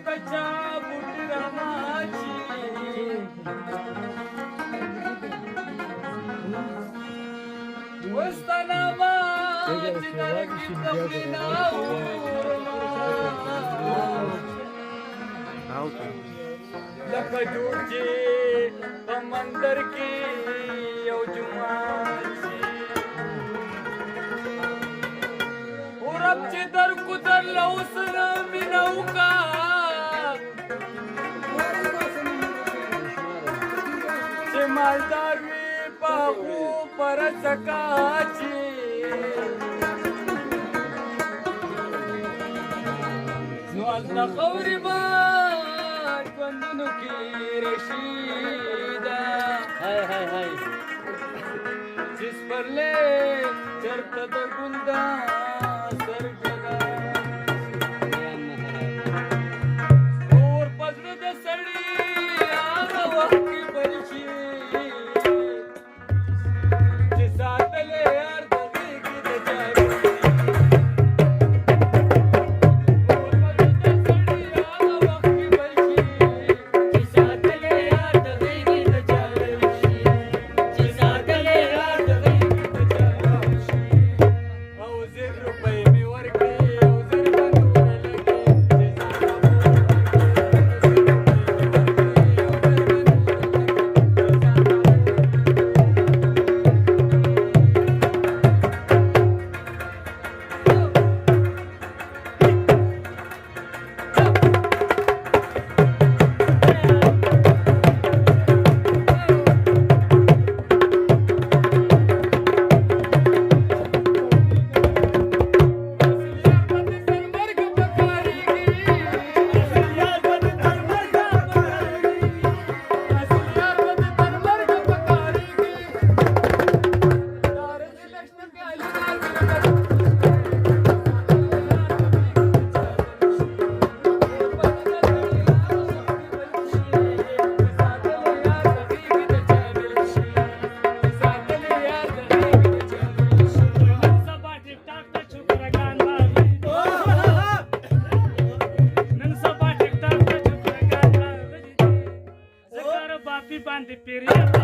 कच्या बुटरमाची वस्ताना माझी दरकी कपली लखजूची मंदर की यौजुमाची उरबची दर कुदर लवसर बिनौका चे मालदार मी पाहू परचकाची ज्वालना खवरी बात बंदुकी रशीदा हाय हाय हाय जिस पर ले चरता तो गुंदा सर जगा और पजर द सड़ी आगा वक्की बलशी जिसात ले यार दगी की दजारी बापी बांधे पेरिया